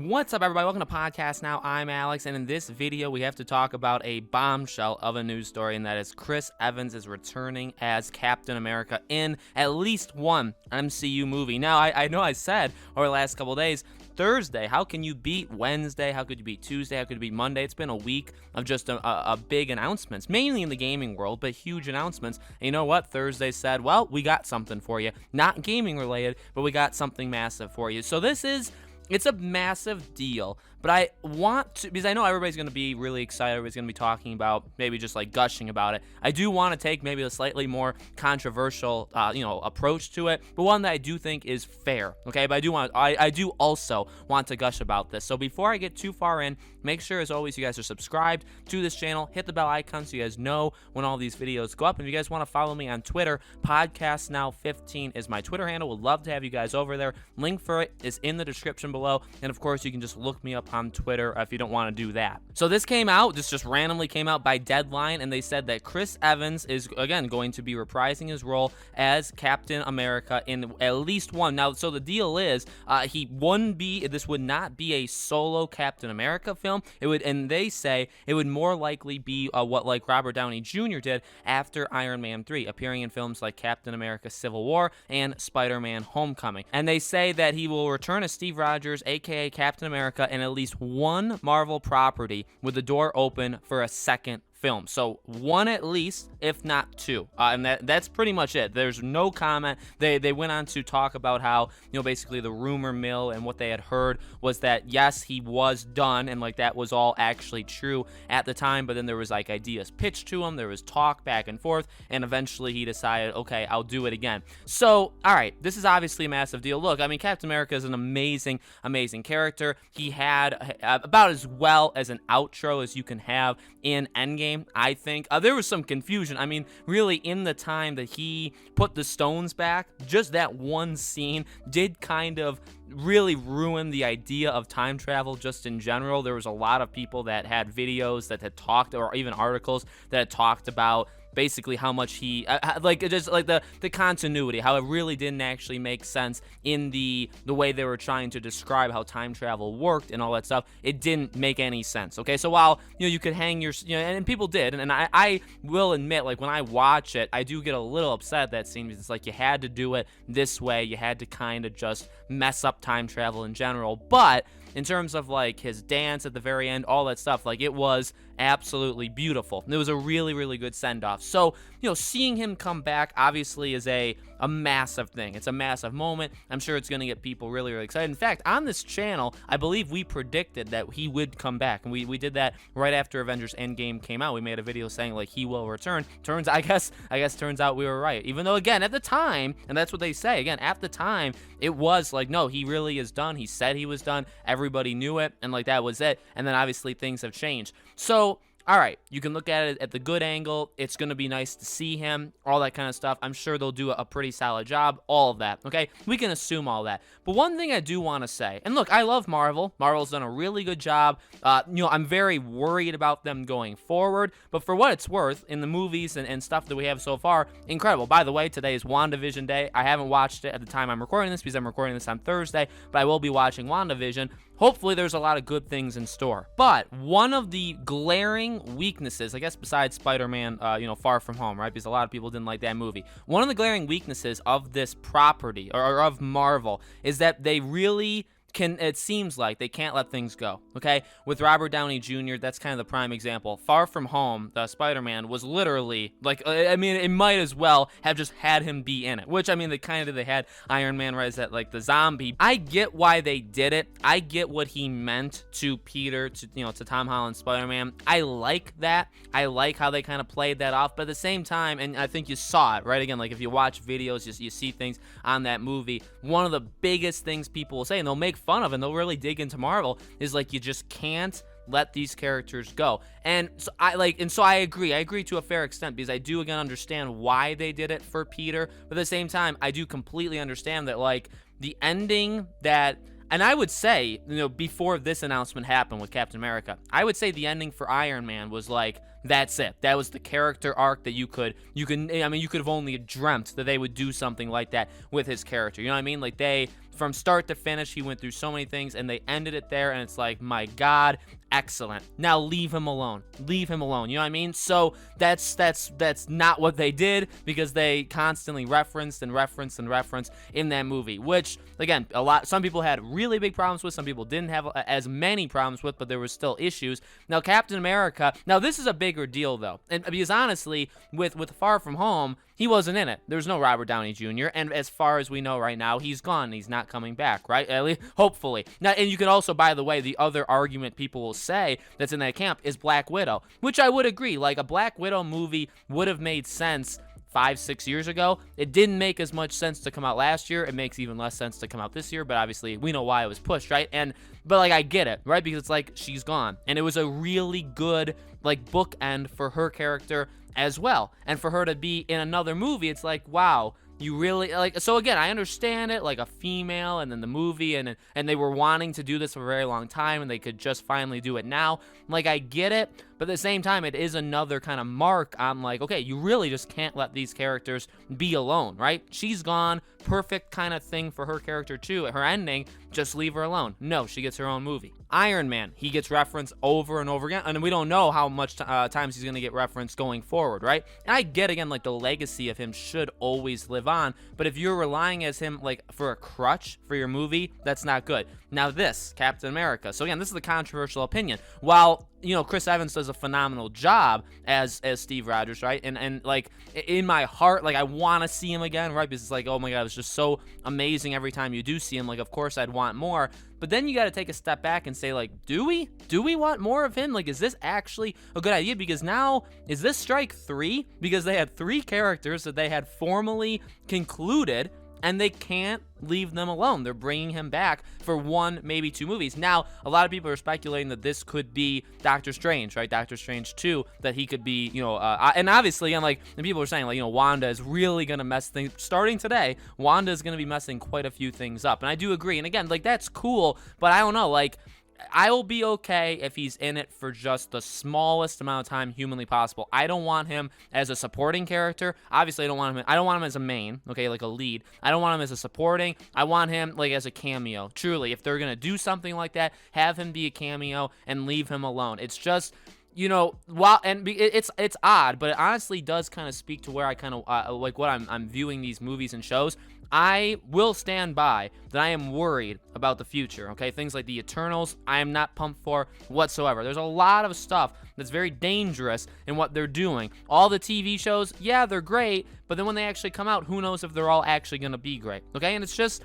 What's up, everybody? Welcome to Podcast Now. I'm Alex, and in this video, we have to talk about a bombshell of a news story, and that is Chris Evans is returning as Captain America in at least one MCU movie. Now, I know I said over the last couple of days, Thursday, how can you beat Wednesday? How could you beat Tuesday? How could you beat Monday? It's been a week of just a big announcements, mainly in the gaming world, but huge announcements. And you know what? Thursday said, well, we got something for you. Not gaming related, but we got something massive for you. So it's a massive deal, but I want to, because I know everybody's going to be really excited, everybody's going to be talking about, maybe just like gushing about it. I do want to take maybe a slightly more controversial, approach to it, but one that I do think is fair, okay? But I do also want to gush about this. So before I get too far in, make sure, as always, you guys are subscribed to this channel. Hit the bell icon so you guys know when all these videos go up. And if you guys want to follow me on Twitter, PodcastNow15 is my Twitter handle. Would love to have you guys over there. Link for it is in the description below. And of course, you can just look me up on Twitter if you don't want to do that. So this came out, this just randomly came out by Deadline, and they said that Chris Evans is, again, going to be reprising his role as Captain America in at least one. Now, so the deal is, this would not be a solo Captain America film. It would, and they say it would more likely be what like Robert Downey Jr. did after Iron Man 3, appearing in films like Captain America Civil War and Spider-Man Homecoming. And they say that he will return as Steve Rogers, aka Captain America, in at least one Marvel property with the door open for a second film. So one at least, if not two, and that's pretty much it. There's no comment. They went on to talk about how, basically the rumor mill and what they had heard was that yes, he was done, and like that was all actually true at the time, but then there was like ideas pitched to him, there was talk back and forth, and eventually he decided, okay, I'll do it again. So all right, this is obviously a massive deal. Look, I mean, Captain America is an amazing character. He had about as well as an outro as you can have in Endgame. I think there was some confusion. I mean, really, in the time that he put the stones back, just that one scene did kind of really ruin the idea of time travel just in general. There was a lot of people that had videos that had talked, or even articles that had talked about basically how much he the continuity, how it really didn't actually make sense in the way they were trying to describe how time travel worked and all that stuff. It didn't make any sense. Okay, so while you could hang your and people did, and I will admit, like, when I watch it, I do get a little upset at that scene, because it's like you had to do it this way, you had to kind of just mess up time travel in general. But in terms of like his dance at the very end, all that stuff, like, it was absolutely beautiful. It was a really good send-off. So, seeing him come back obviously is a massive thing. It's a massive moment. I'm sure it's going to get people really excited. In fact, on this channel, I believe we predicted that he would come back, and we did that right after Avengers Endgame came out. We made a video saying like he will return. I guess turns out we were right. Even though, again, at the time, and that's what they say, again, at the time, it was like, no, he really is done. He said he was done. Everybody knew it, and like that was it. And then obviously things have changed. So, all right, you can look at it at the good angle. It's going to be nice to see him, all that kind of stuff. I'm sure they'll do a pretty solid job, all of that, okay? We can assume all that. But one thing I do want to say, and look, I love Marvel. Marvel's done a really good job. I'm very worried about them going forward, but for what it's worth, in the movies and stuff that we have so far, incredible. By the way, today is WandaVision Day. I haven't watched it at the time I'm recording this, because I'm recording this on Thursday, but I will be watching WandaVision. Hopefully there's a lot of good things in store. But one of the glaring weaknesses, I guess besides Spider-Man, Far From Home, right? Because a lot of people didn't like that movie. One of the glaring weaknesses of this property, or of Marvel, is that they really it seems like they can't let things go, okay? With Robert Downey Jr., that's kind of the prime example. Far From Home, the Spider-Man, was literally, like, I mean, it might as well have just had him be in it, which, I mean, they had Iron Man right as that, like, the zombie. I get why they did it. I get what he meant to Peter, to Tom Holland's Spider-Man. I like that. I like how they kind of played that off, but at the same time, and I think you saw it, right? Again, like, if you watch videos, you see things on that movie, one of the biggest things people will say, and they'll make fun of, and they'll really dig into Marvel, is like, you just can't let these characters go. And so I agree to a fair extent, because I do again understand why they did it for Peter, but at the same time, I do completely understand that, like, the ending that, and I would say, before this announcement happened with Captain America, I would say the ending for Iron Man was like, that's it. That was the character arc that you could have only dreamt that they would do something like that with his character. You know what I mean? Like, from start to finish, he went through so many things, and they ended it there, and it's like, my God, excellent. Now leave him alone. Leave him alone. You know what I mean? So that's not what they did, because they constantly referenced and referenced and referenced in that movie, which, again, some people had really big problems with, some people didn't have as many problems with, but there were still issues. Now, Captain America, now this is a bigger deal, though, and because honestly, with Far From Home, he wasn't in it. There's no Robert Downey Jr., and as far as we know right now, he's gone. He's not coming back, right? At least, hopefully. Now, and you could also, by the way, the other argument people will say that's in that camp is Black Widow, which I would agree. Like, a Black Widow movie would have made sense 5-6 years ago. It didn't make as much sense to come out last year. It makes even less sense to come out this year, but obviously we know why it was pushed, right? But like, I get it, right? Because it's like, she's gone, and it was a really good like bookend for her character as well, and for her to be in another movie, it's like, wow, you really, like, so again, I understand it, like a female, and then the movie, and they were wanting to do this for a very long time, and they could just finally do it now. Like, I get it, but at the same time, it is another kind of mark on, like, okay, you really just can't let these characters be alone, right? She's gone, perfect kind of thing for her character too. Her ending, just leave her alone. No, she gets her own movie. Iron Man, he gets referenced over and over again, and we don't know how much times he's going to get referenced going forward, right? And I get, again, like, the legacy of him should always live on, but if you're relying as him, like, for a crutch for your movie, that's not good. Now this, Captain America. So again, this is the controversial opinion. While, you know, Chris Evans does a phenomenal job as Steve Rogers, right? And like, in my heart, like, I want to see him again, right? Because it's like, oh my God, it's just so amazing every time you do see him. Like, of course I'd want more. But then you got to take a step back and say, like, do we want more of him? Like, is this actually a good idea? Because now, is this strike 3? Because they had 3 characters that they had formally concluded, and they can't leave them alone. They're bringing him back for 1, maybe 2 movies. Now, a lot of people are speculating that this could be Doctor Strange, right? Doctor Strange 2, that he could be, you know, and obviously, and like, and people are saying, like, you know, Wanda is really going to mess things, starting today, Wanda is going to be messing quite a few things up. And I do agree. And again, like, that's cool, but I don't know, like, I will be okay if he's in it for just the smallest amount of time humanly possible. I don't want him as a supporting character. Obviously, I don't want him as a main, okay, like a lead. I don't want him as a supporting. I want him, like, as a cameo. Truly, if they're gonna do something like that, have him be a cameo and leave him alone. It's just, you know, while, and it's odd, but it honestly does kind of speak to where I kind of like what I'm viewing these movies and shows. I will stand by that I am worried about the future, okay? Things like the Eternals, I am not pumped for whatsoever. There's a lot of stuff that's very dangerous in what they're doing. All the TV shows, yeah, they're great, but then when they actually come out, who knows if they're all actually going to be great, okay? And it's just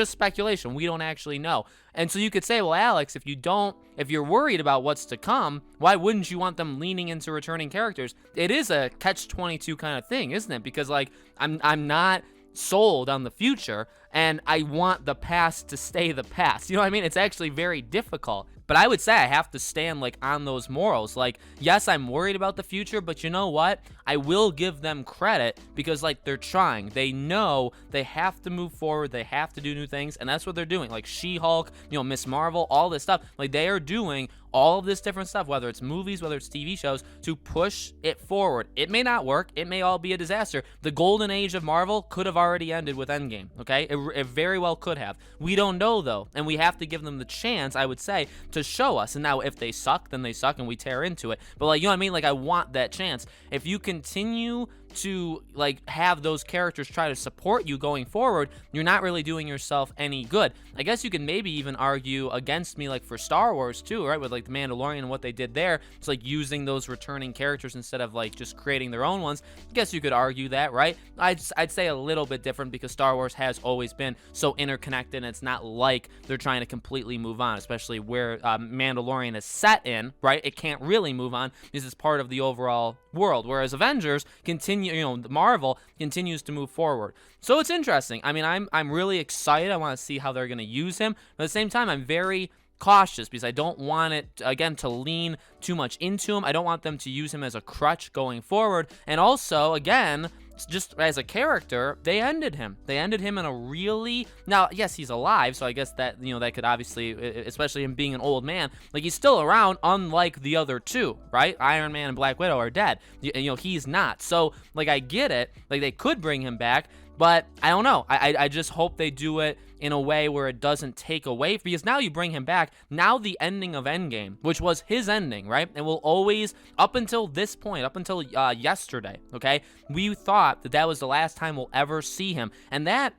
speculation. We don't actually know. And so you could say, well, Alex, if you're worried about what's to come, why wouldn't you want them leaning into returning characters? It is a catch-22 kind of thing, isn't it? Because, like, I'm not sold on the future, and I want the past to stay the past. You know what I mean? It's actually very difficult. But I would say I have to stand, like, on those morals. Like, yes, I'm worried about the future, but you know what? I will give them credit because, like, they're trying. They know they have to move forward. They have to do new things, and that's what they're doing. Like, She-Hulk, you know, Miss Marvel, all this stuff. Like, they are doing all of this different stuff, whether it's movies, whether it's TV shows, to push it forward. It may not work. It may all be a disaster. The golden age of Marvel could have already ended with Endgame, okay? It very well could have. We don't know, though, and we have to give them the chance, I would say, to show us. And now, if they suck, then they suck, and we tear into it. But, like, you know what I mean? Like, I want that chance. If you continue to, like, have those characters try to support you going forward, you're not really doing yourself any good. I guess you can maybe even argue against me, like, for Star Wars too, right? With, like, the Mandalorian and what they did there. It's like using those returning characters instead of, like, just creating their own ones. I guess you could argue that, right? I'd say a little bit different because Star Wars has always been so interconnected, and it's not like they're trying to completely move on, especially where Mandalorian is set in, right? It can't really move on because it's part of the overall world, whereas Avengers continue, you know, Marvel continues to move forward. So it's interesting. I mean, I'm really excited. I want to see how they're going to use him, but at the same time, I'm very cautious because I don't want it, again, to lean too much into him. I don't want them to use him as a crutch going forward. And also, again, just as a character, they ended him. They ended him in a really, now, yes, he's alive, so I guess that, you know, that could obviously, especially him being an old man, like, he's still around, unlike the other two, right? Iron Man and Black Widow are dead. You know, he's not. So, like, I get it. Like, they could bring him back, but I don't know. I just hope they do it in a way where it doesn't take away, because now you bring him back. Now the ending of Endgame, which was his ending, right? And will always, up until this point, up until yesterday, okay, we thought that that was the last time we'll ever see him. And that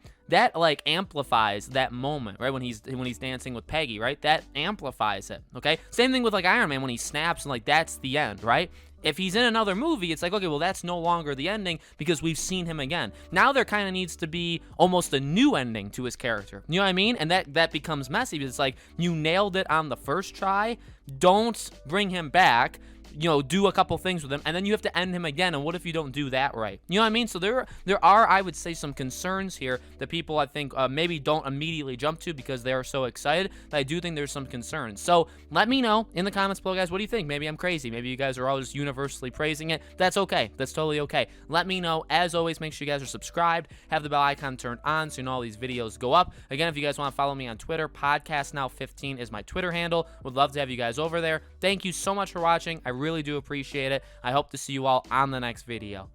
like amplifies that moment, right? When he's dancing with Peggy, right? That amplifies it, okay? Same thing with like Iron Man when he snaps and like that's the end, right? If he's in another movie, it's like, okay, well, that's no longer the ending because we've seen him again. Now there kind of needs to be almost a new ending to his character. You know what I mean? And that becomes messy because it's like you nailed it on the first try. Don't bring him back. You know, do a couple things with him, and then you have to end him again, and what if you don't do that right? You know what I mean? So there are, I would say, some concerns here that people, I think, maybe don't immediately jump to because they are so excited, but I do think there's some concerns. So let me know in the comments below, guys, what do you think? Maybe I'm crazy. Maybe you guys are all just universally praising it. That's okay. That's totally okay. Let me know. As always, make sure you guys are subscribed, have the bell icon turned on so you know all these videos go up. Again, if you guys want to follow me on Twitter, podcastnow15 is my Twitter handle. Would love to have you guys over there. Thank you so much for watching. I really do appreciate it. I hope to see you all on the next video.